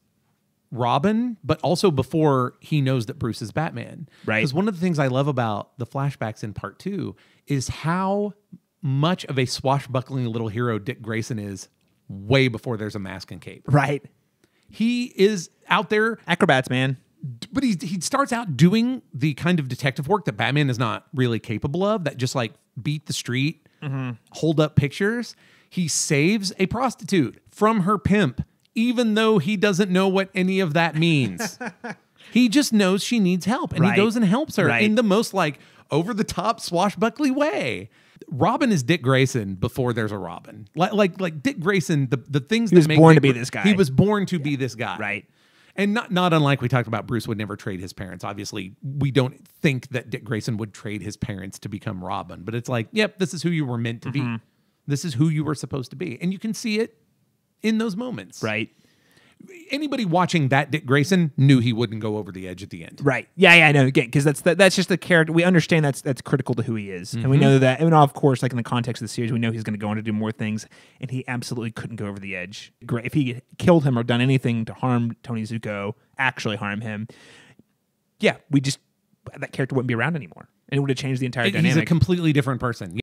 Robin, but also before he knows that Bruce is Batman. Right. Because one of the things I love about the flashbacks in part 2 is how much of a swashbuckling little hero Dick Grayson is way before there's a mask and cape. Right. He is out there. Acrobats, man. But he starts out doing the kind of detective work that Batman is not really capable of, that just like beat the street, hold up pictures. He saves a prostitute from her pimp even though he doesn't know what any of that means. He just knows she needs help, and he goes and helps her in the most like over-the-top swashbuckly way. Robin is Dick Grayson before there's a Robin. Like Dick Grayson, the things he was born to be this guy. He was born to be this guy. Right. And not unlike we talked about, Bruce would never trade his parents. Obviously, we don't think that Dick Grayson would trade his parents to become Robin. But it's like, yep, this is who you were meant to be. This is who you were supposed to be. And you can see it in those moments. Right. Anybody watching that Dick Grayson knew he wouldn't go over the edge at the end. Right. Yeah, I know. Again, because that's just the character. We understand that's critical to who he is. And we know that, and of course, like in the context of the series, we know he's going to go on to do more things, and he absolutely couldn't go over the edge. If he killed him or done anything to harm Tony Zuko, actually harm him, yeah, that character wouldn't be around anymore. And it would have changed the entire dynamic. He's a completely different person.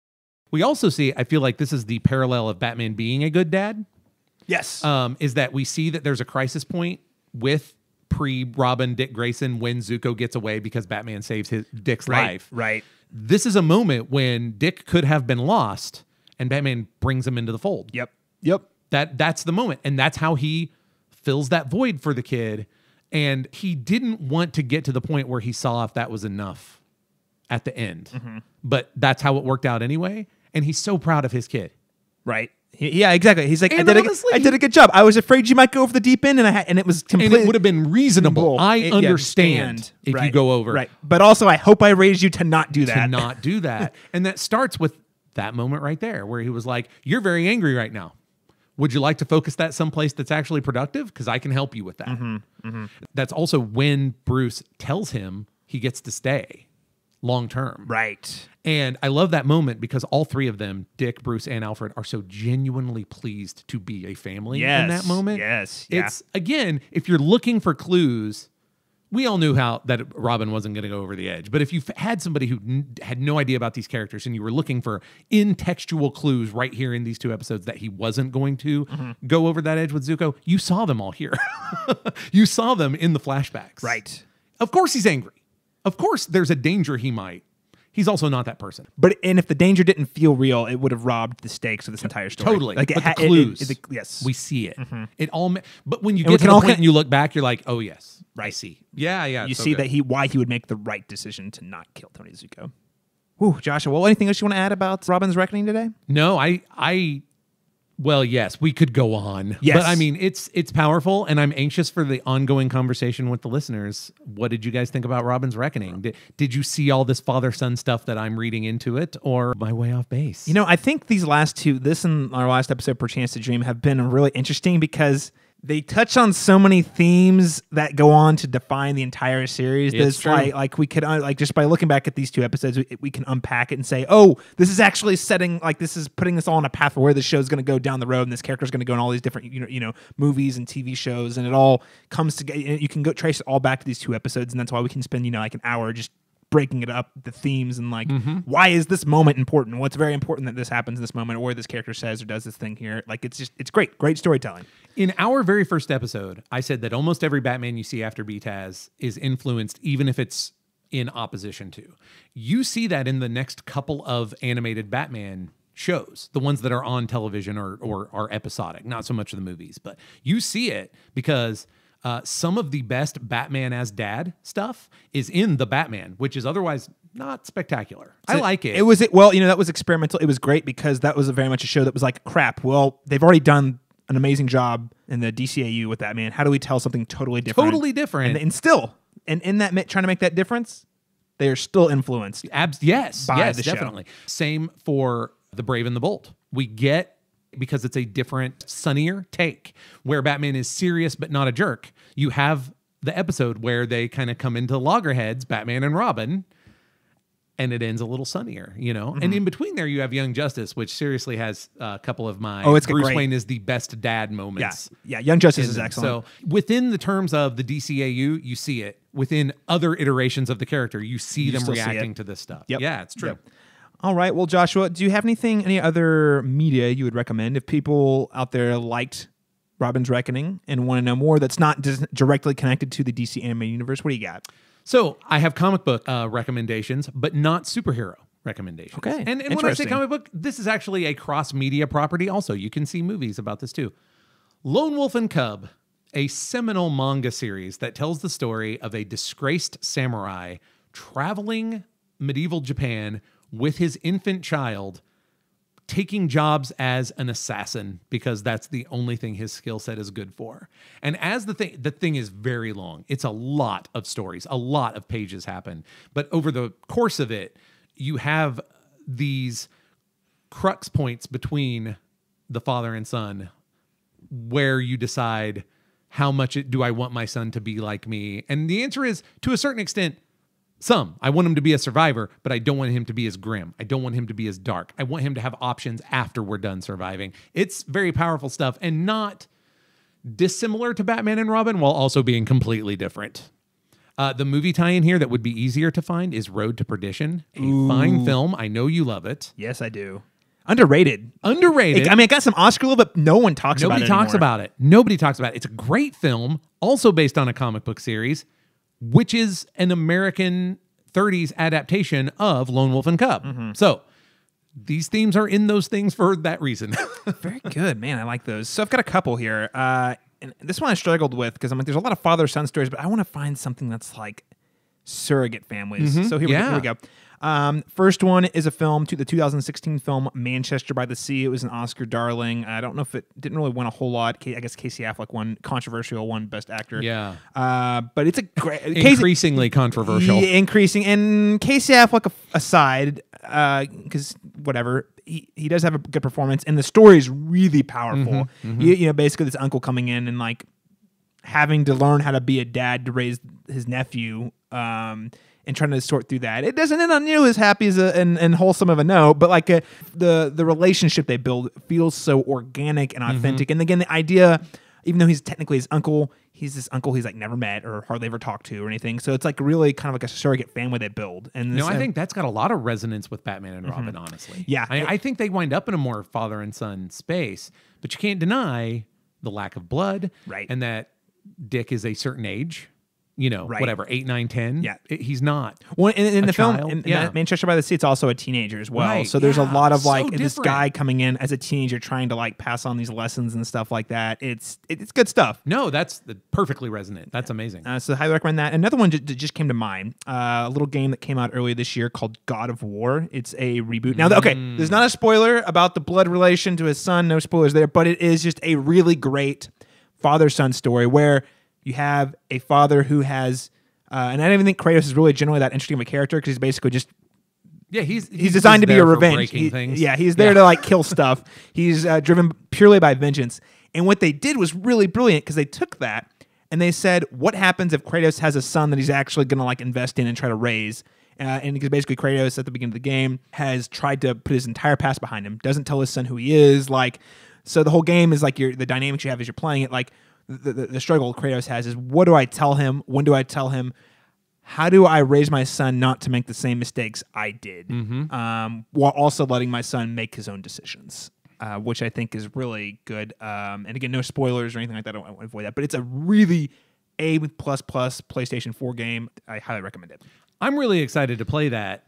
We also see, I feel like this is the parallel of Batman being a good dad. Yes. Is that we see that there's a crisis point with pre-Robin Dick Grayson when Zuko gets away because Batman saves Dick's life. Right. This is a moment when Dick could have been lost and Batman brings him into the fold. Yep. That's the moment. And that's how he fills that void for the kid. And he didn't want to get to the point where he saw if that was enough at the end. But that's how it worked out anyway. And he's so proud of his kid. Right. Yeah, exactly. He's like, I did a good job. I was afraid you might go over the deep end, and it was completely. And it would have been reasonable. I understand if you go over. Right. But also, I hope I raised you to not do that. To not do that. And that starts with that moment right there where he was like, you're very angry right now. Would you like to focus that someplace that's actually productive? Because I can help you with that. That's also when Bruce tells him he gets to stay long term. Right. And I love that moment because all three of them, Dick, Bruce, and Alfred, are so genuinely pleased to be a family in that moment. Yes. It's, again, if you're looking for clues, we all knew that Robin wasn't going to go over the edge. But if you've had somebody who had no idea about these characters and you were looking for in-textual clues right here in these two episodes that he wasn't going to go over that edge with Zuko, you saw them all here. You saw them in the flashbacks. Right. Of course he's angry. Of course there's a danger he might. He's also not that person. And if the danger didn't feel real, it would have robbed the stakes of this entire story. Totally. Like but the clues, yes, we see it. It all. But when you get to the point and you look back, you're like, oh yes, right. I see. Yeah. You see that why he would make the right decision to not kill Tony Zuko. Whew, Joshua. Well, anything else you want to add about Robin's Reckoning today? No, Well, yes, we could go on. Yes. But I mean, it's powerful, and I'm anxious for the ongoing conversation with the listeners. What did you guys think about Robin's Reckoning? Did you see all this father-son stuff that I'm reading into it, or am I way off base? You know, I think these last two, this and our last episode, Per Chance to Dream, have been really interesting because they touch on so many themes that go on to define the entire series. It's true. Like we could just by looking back at these two episodes, we can unpack it and say, oh, this is actually this is putting us all on a path for where the show's going to go down the road, and this character's going to go in all these different movies and TV shows, and it all comes together. You can go trace it all back to these two episodes, and that's why we can spend like an hour just breaking it up, the themes, and why is this moment important? What's very important that this happens in this moment, or this character says or does this thing here. Like it's great storytelling. In our very first episode, I said that almost every Batman you see after BTAS is influenced, even if it's in opposition to. You see that in the next couple of animated Batman shows, the ones that are on television or are episodic, not so much of the movies, but you see it because some of the best Batman as dad stuff is in The Batman, which is otherwise not spectacular. I like it. That was experimental. It was great because that was very much a show that was like, crap, well, they've already done an amazing job in the DCAU with that, man. How do we tell something totally different? Totally different. And still, and in that, trying to make that difference, they are still influenced. Yes, definitely. Same for The Brave and the Bold. We get, because it's a different, sunnier take, where Batman is serious but not a jerk. You have the episode where they kind of come into loggerheads, Batman and Robin, and it ends a little sunnier, And in between there, you have Young Justice, which seriously has a couple of my Bruce Wayne is the best dad moments. Yeah, Young Justice is excellent. So within the terms of the DCAU, you see it. Within other iterations of the character, you see them reacting to this stuff. Yep. Yeah, it's true. Yep. All right. Well, Joshua, do you have any other media you would recommend if people out there liked Robin's Reckoning and want to know more that's not directly connected to the DC animated universe? What do you got? So I have comic book recommendations, but not superhero recommendations. Okay. And when I say comic book, this is actually a cross-media property also. You can see movies about this too. Lone Wolf and Cub, a seminal manga series that tells the story of a disgraced samurai traveling medieval Japan with his infant child, taking jobs as an assassin because that's the only thing his skill set is good for. And as the thing is very long. It's a lot of stories, a lot of pages happen. But over the course of it, you have these crux points between the father and son where you decide, how much do I want my son to be like me? And the answer is, to a certain extent, some. I want him to be a survivor, but I don't want him to be as grim. I don't want him to be as dark. I want him to have options after we're done surviving. It's very powerful stuff and not dissimilar to Batman and Robin while also being completely different. The movie tie-in here that would be easier to find is Road to Perdition, a fine film. I know you love it. Yes, I do. Underrated. Underrated. I mean, it got some Oscar love, but no one talks about it Nobody talks about it. Nobody talks about it. It's a great film, also based on a comic book series, which is an American 30s adaptation of Lone Wolf and Cub. Mm-hmm. So these themes are in those things for that reason. Very good, man. I like those. So I've got a couple here. And this one I struggled with because I'm like, there's a lot of father-son stories, but I want to find something that's like surrogate families. Mm-hmm. So here we go. First one is a film, the 2016 film Manchester by the Sea. It was an Oscar darling. I don't know if it didn't really win a whole lot. I guess Casey Affleck won, controversial, won Best Actor. Yeah. But it's a great... Increasingly controversial. Yeah, increasing. And Casey Affleck aside, because whatever, he does have a good performance, and the story is really powerful. Mm-hmm, mm-hmm. You know, basically this uncle coming in and like having to learn how to be a dad to raise his nephew, and trying to sort through that. It doesn't end on nearly as happy as and wholesome of a note, but like the relationship they build feels so organic and authentic. Mm-hmm. And again, the idea, even though he's technically his uncle, he's this uncle he's like never met or hardly ever talked to or anything. So it's like really kind of like a surrogate family they build. And I think that's got a lot of resonance with Batman and Robin, honestly. Yeah. I think they wind up in a more father and son space, but you can't deny the lack of blood, right? And that Dick is a certain age. You know, whatever, 8, 9, 10. Yeah. He's not. Well, in the film, in Manchester by the Sea, it's also a teenager as well. Right. So there's a lot of like this guy coming in as a teenager trying to like pass on these lessons and stuff like that. It's good stuff. No, that's perfectly resonant. That's amazing. So I highly recommend that. Another one that just came to mind, a little game that came out earlier this year called God of War. It's a reboot. Now, there's not a spoiler about the blood relation to his son. No spoilers there, but it is just a really great father-son story where you have a father who has, and I don't even think Kratos is really generally that interesting of a character because he's basically just, he's designed to be a revenge. He's there to like kill stuff. He's driven purely by vengeance. And what they did was really brilliant because they took that and they said, what happens if Kratos has a son that he's actually going to like invest in and try to raise? And because basically Kratos at the beginning of the game has tried to put his entire past behind him, doesn't tell his son who he is. Like, so the whole game is like the dynamics you have as you're playing it, like. The struggle Kratos has is, what do I tell him? When do I tell him? How do I raise my son not to make the same mistakes I did? Mm-hmm. While also letting my son make his own decisions, which I think is really good. And again, no spoilers or anything like that. I don't want to avoid that. But it's a really A++ PlayStation 4 game. I highly recommend it. I'm really excited to play that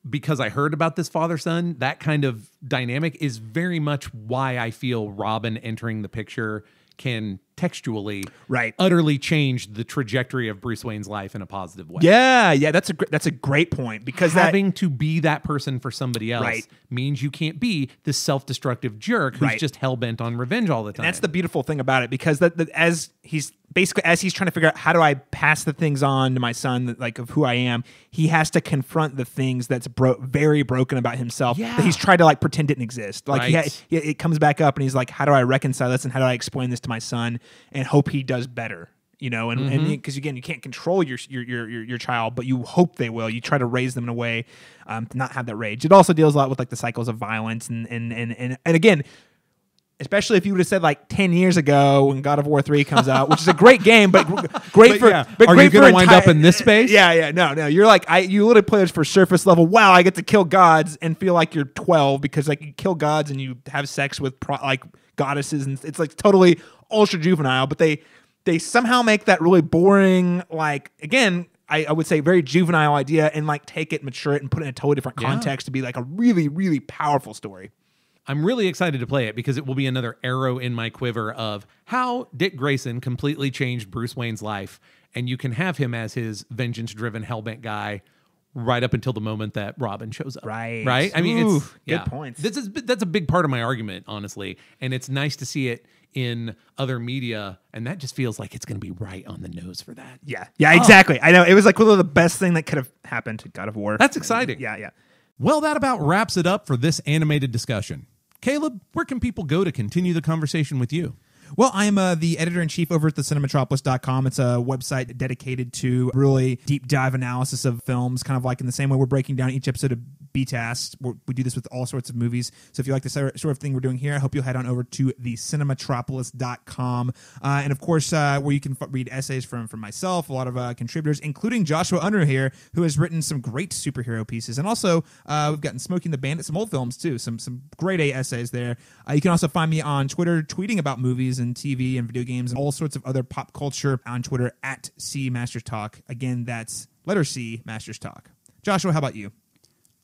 because I heard about this father-son. That kind of dynamic is very much why I feel Robin entering the picture can textually utterly change the trajectory of Bruce Wayne's life in a positive way. Yeah, that's a great point because having to be that person for somebody else means you can't be this self-destructive jerk who's just hell-bent on revenge all the time. And that's the beautiful thing about it because as he's trying to figure out how do I pass the things on to my son like of who I am, he has to confront the things that's very broken about himself that he's tried to like pretend didn't exist. Like it comes back up and he's like, how do I reconcile this and how do I explain this to my son and hope he does better? You know, and because again, you can't control your child, but you hope they will. You try to raise them in a way to not have that rage. It also deals a lot with like the cycles of violence and again, especially if you would have said like 10 years ago when God of War 3 comes out, which is a great game, but great for. But are you going to wind up in this space? No. You're like you literally play this for surface level. Wow, I get to kill gods and feel like you're 12 because like you kill gods and you have sex with like goddesses and it's like totally ultra juvenile. But they somehow make that really boring, like again, I would say very juvenile idea and like take it, mature it, and put it in a totally different context to be like a really, really powerful story. I'm really excited to play it because it will be another arrow in my quiver of how Dick Grayson completely changed Bruce Wayne's life. And you can have him as his vengeance-driven, hellbent guy right up until the moment that Robin shows up. Right? I mean, it's good points. That's a big part of my argument, honestly. And it's nice to see it in other media, and that just feels like it's going to be right on the nose for that. Yeah, exactly. I know. It was like one of the best thing that could have happened to God of War. That's exciting. Yeah. Well, that about wraps it up for this animated discussion. Caleb, where can people go to continue the conversation with you? Well, I'm the editor-in-chief over at thecinematropolis.com. It's a website dedicated to really deep dive analysis of films, kind of like in the same way we're breaking down each episode of BTAS. We do this with all sorts of movies. So if you like the sort of thing we're doing here, I hope you'll head on over to thecinematropolis.com. And of course, where you can read essays from myself, a lot of contributors, including Joshua Unruh here, who has written some great superhero pieces. And also, we've gotten Smoking the Bandit, some old films too, some great A essays there. You can also find me on Twitter tweeting about movies and TV and video games and all sorts of other pop culture on Twitter at C Masters Talk. Again, that's letter C Masters Talk. Joshua, how about you?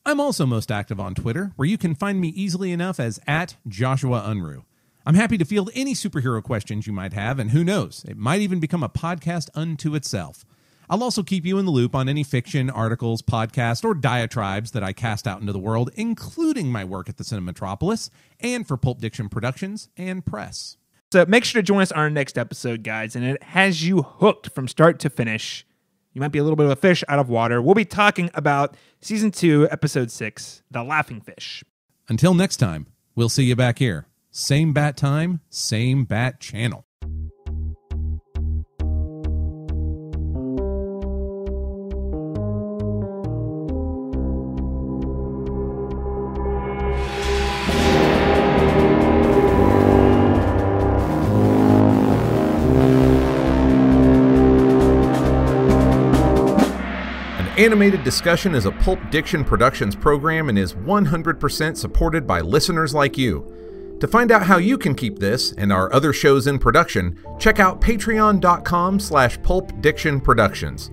I'm also most active on Twitter, where you can find me easily enough as at Joshua Unruh. I'm happy to field any superhero questions you might have, and who knows, it might even become a podcast unto itself. I'll also keep you in the loop on any fiction, articles, podcasts, or diatribes that I cast out into the world, including my work at the Cinematropolis and for Pulp Diction Productions and Press. So make sure to join us on our next episode, guys, and it has you hooked from start to finish. You might be a little bit of a fish out of water. We'll be talking about Season 2, Episode 6, The Laughing Fish. Until next time, we'll see you back here. Same bat time, same bat channel. Animated Discussion is a Pulp Diction Productions program and is 100% supported by listeners like you. To find out how you can keep this and our other shows in production, check out patreon.com/pulpdictionproductions.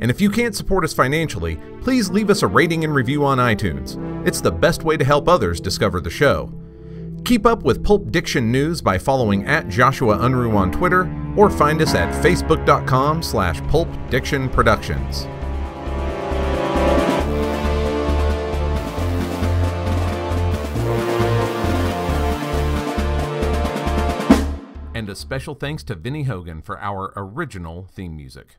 And if you can't support us financially, please leave us a rating and review on iTunes. It's the best way to help others discover the show. Keep up with Pulp Diction news by following at Joshua Unruh on Twitter, or find us at facebook.com/pulpdictionproductions. And a special thanks to Vinnie Hogan for our original theme music.